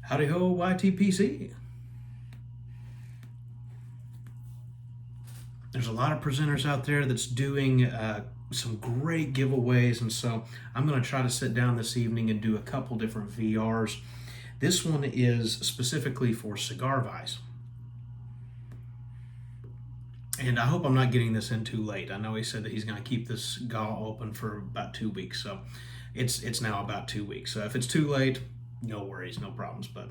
Howdy ho, YTPC. There's a lot of presenters out there that's doing some great giveaways, and so I'm going to try to sit down this evening and do a couple different VRs. This one is specifically for Cigar Vice. And I hope I'm not getting this in too late. I know he said that he's going to keep this GAW open for about 2 weeks, so it's now about 2 weeks. So if it's too late, no worries, no problems. But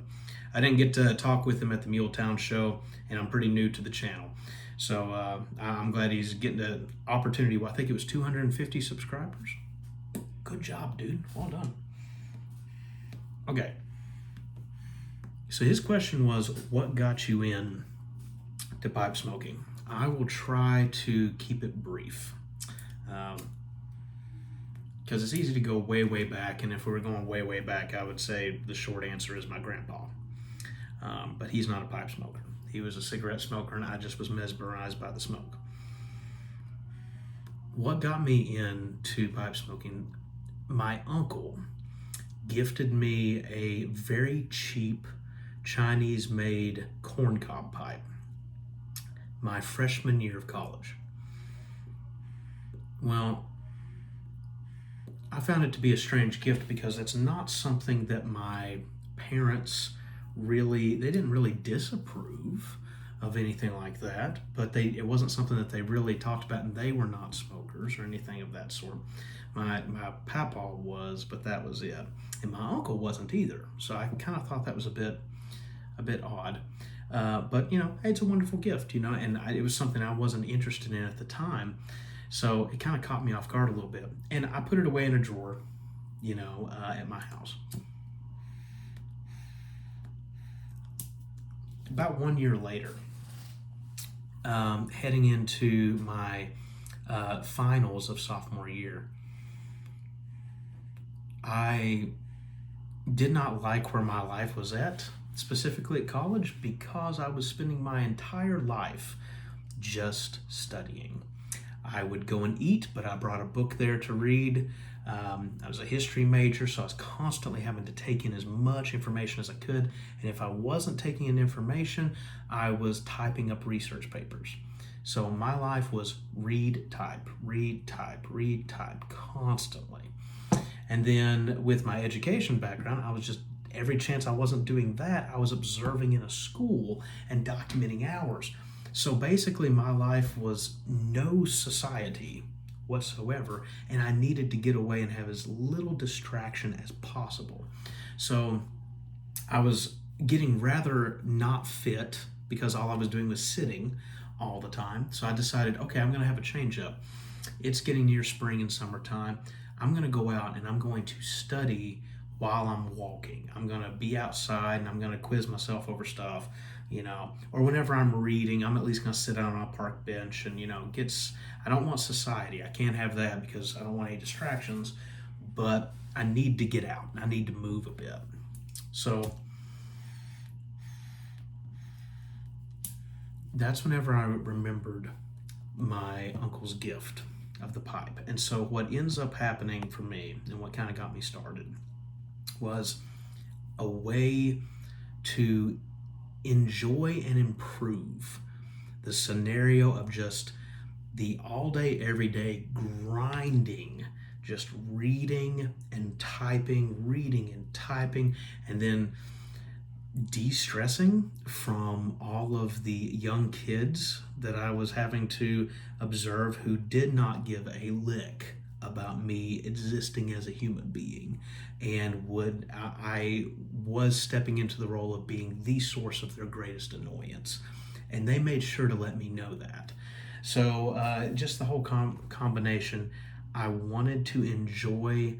I didn't get to talk with him at the muletown show, and I'm pretty new to the channel. So I'm glad he's getting the opportunity. Well, I think it was 250 subscribers. Good job, dude. Well done. Okay. So his question was, what got you in to pipe smoking? I will try to keep it brief. Because it's easy to go way, way back. And if we were going way, way back, I would say the short answer is my grandpa. But he's not a pipe smoker. He was a cigarette smoker, and I just was mesmerized by the smoke. What got me into pipe smoking? My uncle gifted me a very cheap Chinese-made corncob pipe my freshman year of college. Well, I found it to be a strange gift because it's not something that my parents they didn't really disapprove of anything like that, but it wasn't something that they really talked about, and they were not smokers or anything of that sort. My papa was, but that was it. And my uncle wasn't either. So I kind of thought that was a bit odd. But it's a wonderful gift, and it was something I wasn't interested in at the time. So it kind of caught me off guard a little bit. And I put it away in a drawer, at my house. About 1 year later, heading into my finals of sophomore year, I did not like where my life was at, specifically at college, because I was spending my entire life just studying. I would go and eat, but I brought a book there to read. I was a history major, so I was constantly having to take in as much information as I could. And if I wasn't taking in information, I was typing up research papers. So my life was read, type, constantly. And then with my education background, I was just, every chance I wasn't doing that, I was observing in a school and documenting hours. So basically my life was no society whatsoever, and I needed to get away and have as little distraction as possible. So I was getting rather not fit because all I was doing was sitting all the time. So I decided, okay, I'm going to have a change up. It's getting near spring and summertime. I'm going to go out and I'm going to study while I'm walking. I'm going to be outside and I'm going to quiz myself over stuff, or whenever I'm reading, I'm at least going to sit down on a park bench and, I don't want society. I can't have that because I don't want any distractions, but I need to get out. I need to move a bit. So that's whenever I remembered my uncle's gift of the pipe. And so what ends up happening for me and what kind of got me started was a way to enjoy and improve the scenario of just the all day, every day grinding, just reading and typing, and then de-stressing from all of the young kids that I was having to observe who did not give a lick about me existing as a human being, and I was stepping into the role of being the source of their greatest annoyance, and they made sure to let me know that. So just the whole combination, I wanted to enjoy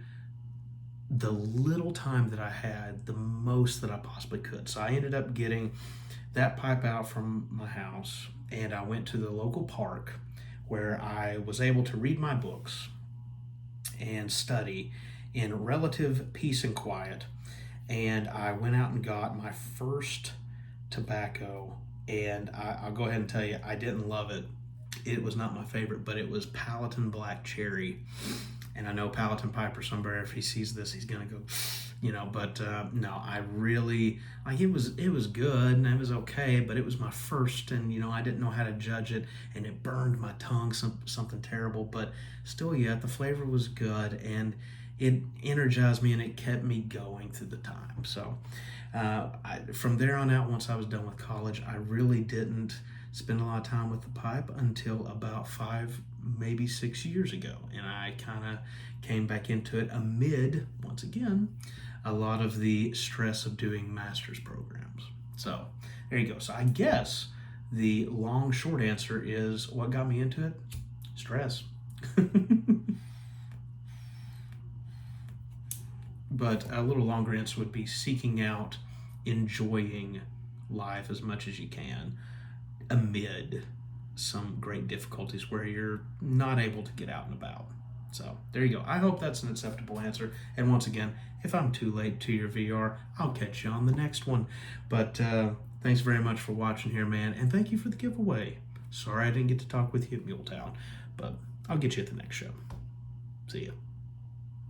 the little time that I had the most that I possibly could. So I ended up getting that pipe out from my house, and I went to the local park where I was able to read my books and study in relative peace and quiet. And I went out and got my first tobacco, and I'll go ahead and tell you, I didn't love it. It was not my favorite, but it was Palatine Black Cherry. And I know Palatine Piper somewhere, if he sees this, he's gonna go, But no, I really like it was good and it was okay, but it was my first, and I didn't know how to judge it, and it burned my tongue, something terrible, but still, yeah, the flavor was good, and it energized me and it kept me going through the time. So from there on out, once I was done with college, I really didn't spend a lot of time with the pipe until about 5, maybe 6 years ago, and I kind of came back into it amid, once again, a lot of the stress of doing master's programs. So there you go. So I guess the long short answer is, what got me into it? Stress. But a little longer answer would be seeking out enjoying life as much as you can amid some great difficulties where you're not able to get out and about. So there you go. I hope that's an acceptable answer. And once again, if I'm too late to your VR, I'll catch you on the next one. But thanks very much for watching here, man. And thank you for the giveaway. Sorry I didn't get to talk with you at Muletown, but I'll get you at the next show. See ya.